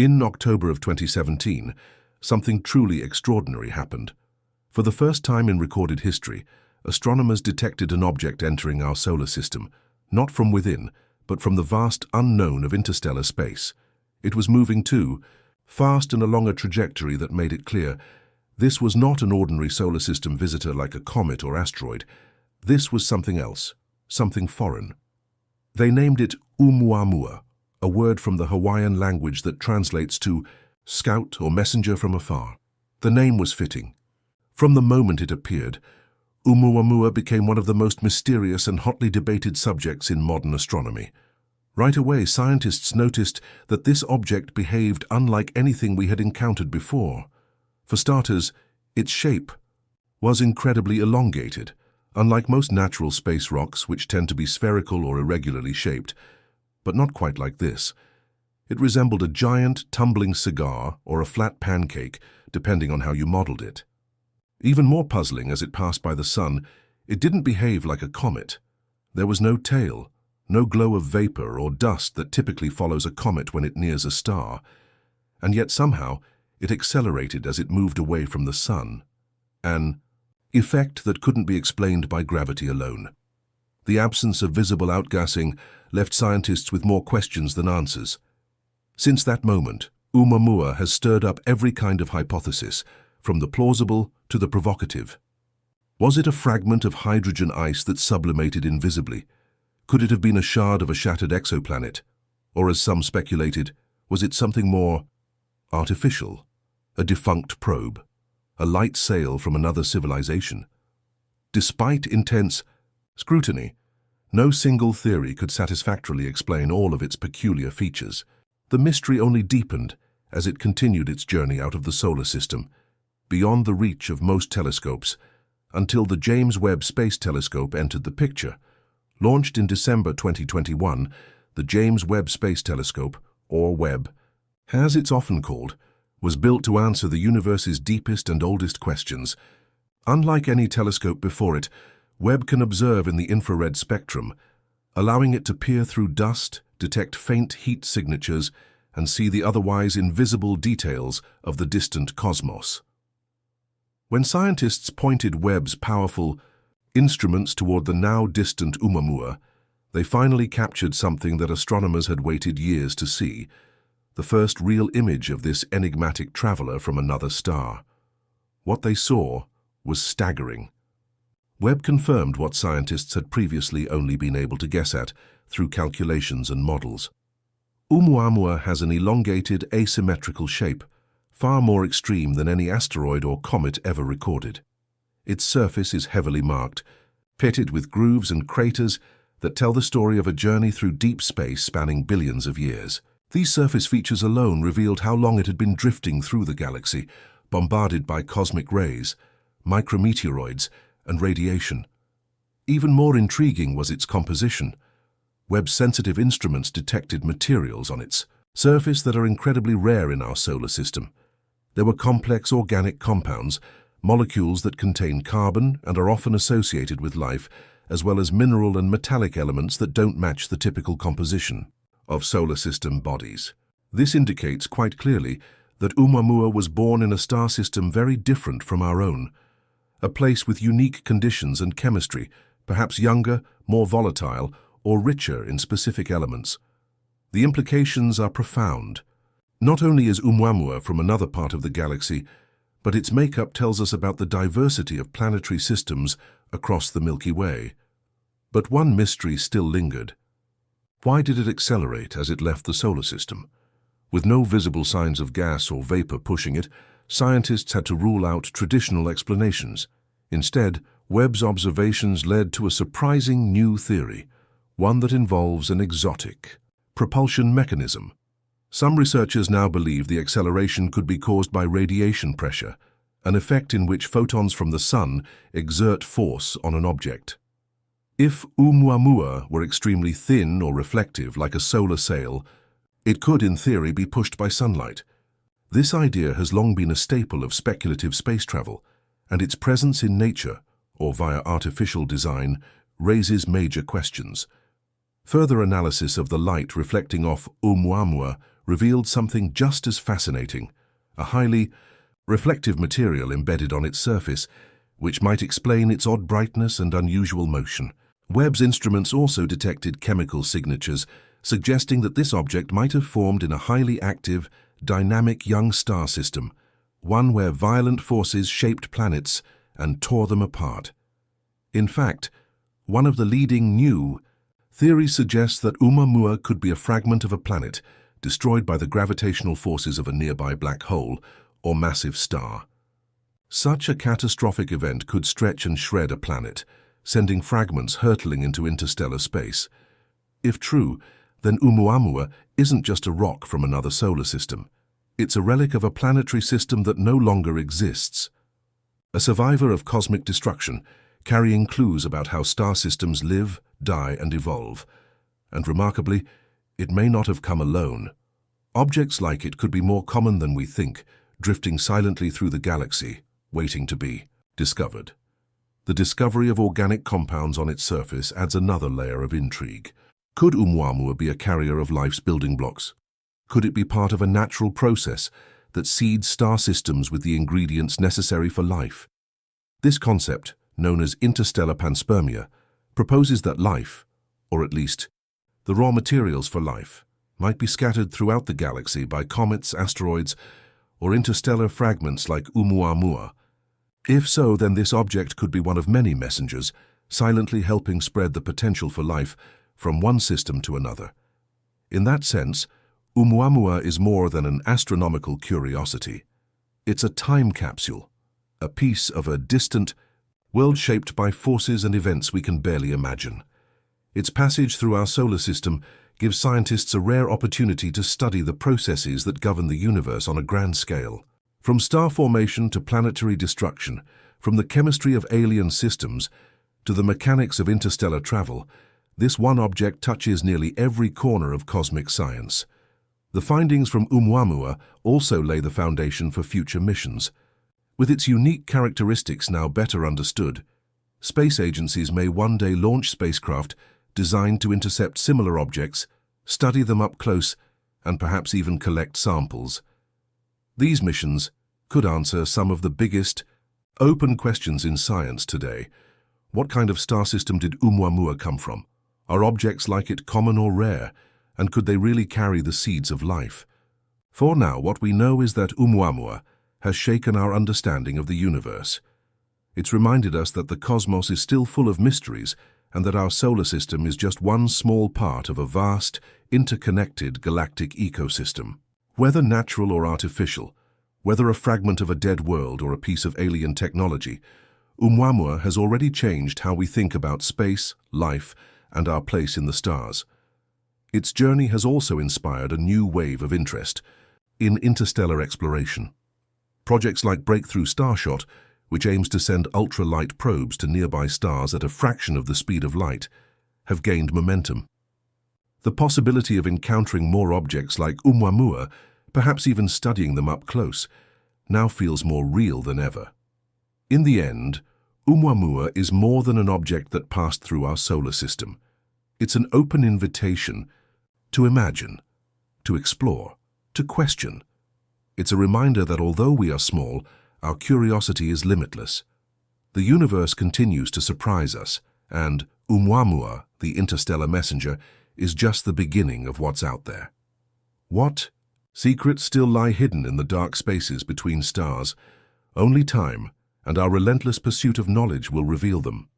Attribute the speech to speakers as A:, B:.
A: In October of 2017, something truly extraordinary happened. For the first time in recorded history, astronomers detected an object entering our solar system, not from within, but from the vast unknown of interstellar space. It was moving too, fast and along a trajectory that made it clear this was not an ordinary solar system visitor like a comet or asteroid. This was something else, something foreign. They named it Oumuamua, a word from the Hawaiian language that translates to scout or messenger from afar. The name was fitting. From the moment it appeared, Oumuamua became one of the most mysterious and hotly debated subjects in modern astronomy. Right away, scientists noticed that this object behaved unlike anything we had encountered before. For starters, its shape was incredibly elongated. Unlike most natural space rocks, which tend to be spherical or irregularly shaped, but not quite like this. It resembled a giant, tumbling cigar or a flat pancake, depending on how you modeled it. Even more puzzling, as it passed by the sun, it didn't behave like a comet. There was no tail, no glow of vapor or dust that typically follows a comet when it nears a star, and yet somehow it accelerated as it moved away from the sun. An effect that couldn't be explained by gravity alone. The absence of visible outgassing left scientists with more questions than answers. Since that moment, Oumuamua has stirred up every kind of hypothesis, from the plausible to the provocative. Was it a fragment of hydrogen ice that sublimated invisibly? Could it have been a shard of a shattered exoplanet? Or, as some speculated, was it something more artificial? A defunct probe? A light sail from another civilization? Despite intense scrutiny, no single theory could satisfactorily explain all of its peculiar features. The mystery only deepened as it continued its journey out of the solar system, beyond the reach of most telescopes, until the James Webb Space Telescope entered the picture. Launched in December 2021, the James Webb Space Telescope, or Webb, as it's often called, was built to answer the universe's deepest and oldest questions. Unlike any telescope before it, Webb can observe in the infrared spectrum, allowing it to peer through dust, detect faint heat signatures, and see the otherwise invisible details of the distant cosmos. When scientists pointed Webb's powerful instruments toward the now distant Oumuamua, they finally captured something that astronomers had waited years to see, the first real image of this enigmatic traveler from another star. What they saw was staggering. Webb confirmed what scientists had previously only been able to guess at through calculations and models. Oumuamua has an elongated, asymmetrical shape, far more extreme than any asteroid or comet ever recorded. Its surface is heavily marked, pitted with grooves and craters that tell the story of a journey through deep space spanning billions of years. These surface features alone revealed how long it had been drifting through the galaxy, bombarded by cosmic rays, micrometeoroids, and radiation. Even more intriguing was its composition. Webb's sensitive instruments detected materials on its surface that are incredibly rare in our solar system. There were complex organic compounds, molecules that contain carbon and are often associated with life, as well as mineral and metallic elements that don't match the typical composition of solar system bodies. This indicates quite clearly that Oumuamua was born in a star system very different from our own, a place with unique conditions and chemistry, perhaps younger, more volatile, or richer in specific elements. The implications are profound. Not only is Oumuamua from another part of the galaxy, but its makeup tells us about the diversity of planetary systems across the Milky Way. But one mystery still lingered. Why did it accelerate as it left the solar system? With no visible signs of gas or vapor pushing it, scientists had to rule out traditional explanations. Instead, Webb's observations led to a surprising new theory, one that involves an exotic propulsion mechanism. Some researchers now believe the acceleration could be caused by radiation pressure, an effect in which photons from the sun exert force on an object. If Oumuamua were extremely thin or reflective like a solar sail, it could, in theory, be pushed by sunlight. This idea has long been a staple of speculative space travel, and its presence in nature, or via artificial design, raises major questions. Further analysis of the light reflecting off Oumuamua revealed something just as fascinating, a highly reflective material embedded on its surface, which might explain its odd brightness and unusual motion. Webb's instruments also detected chemical signatures, suggesting that this object might have formed in a highly active, dynamic young star system, one where violent forces shaped planets and tore them apart. In fact, one of the leading new theories suggests that Oumuamua could be a fragment of a planet destroyed by the gravitational forces of a nearby black hole or massive star. Such a catastrophic event could stretch and shred a planet, sending fragments hurtling into interstellar space. If true, then Oumuamua isn't just a rock from another solar system. It's a relic of a planetary system that no longer exists. A survivor of cosmic destruction, carrying clues about how star systems live, die, and evolve. And remarkably, it may not have come alone. Objects like it could be more common than we think, drifting silently through the galaxy, waiting to be discovered. The discovery of organic compounds on its surface adds another layer of intrigue. Could Oumuamua be a carrier of life's building blocks? Could it be part of a natural process that seeds star systems with the ingredients necessary for life? This concept, known as interstellar panspermia, proposes that life, or at least the raw materials for life, might be scattered throughout the galaxy by comets, asteroids, or interstellar fragments like Oumuamua. If so, then this object could be one of many messengers, silently helping spread the potential for life from one system to another. In that sense, Oumuamua is more than an astronomical curiosity. It's a time capsule, a piece of a distant world shaped by forces and events we can barely imagine. Its passage through our solar system gives scientists a rare opportunity to study the processes that govern the universe on a grand scale. From star formation to planetary destruction, from the chemistry of alien systems to the mechanics of interstellar travel, this one object touches nearly every corner of cosmic science. The findings from Oumuamua also lay the foundation for future missions. With its unique characteristics now better understood, space agencies may one day launch spacecraft designed to intercept similar objects, study them up close, and perhaps even collect samples. These missions could answer some of the biggest, open questions in science today. What kind of star system did Oumuamua come from? Are objects like it common or rare? And could they really carry the seeds of life? For now, what we know is that Oumuamua has shaken our understanding of the universe. It's reminded us that the cosmos is still full of mysteries and that our solar system is just one small part of a vast, interconnected galactic ecosystem. Whether natural or artificial, whether a fragment of a dead world or a piece of alien technology, Oumuamua has already changed how we think about space, life, and our place in the stars. Its journey has also inspired a new wave of interest in interstellar exploration. Projects like Breakthrough Starshot, which aims to send ultralight probes to nearby stars at a fraction of the speed of light, have gained momentum. The possibility of encountering more objects like Oumuamua, perhaps even studying them up close, now feels more real than ever. In the end, Oumuamua is more than an object that passed through our solar system. It's an open invitation to imagine, to explore, to question. It's a reminder that although we are small, our curiosity is limitless. The universe continues to surprise us, and Oumuamua, the interstellar messenger, is just the beginning of what's out there. What secrets still lie hidden in the dark spaces between stars? Only time and our relentless pursuit of knowledge will reveal them.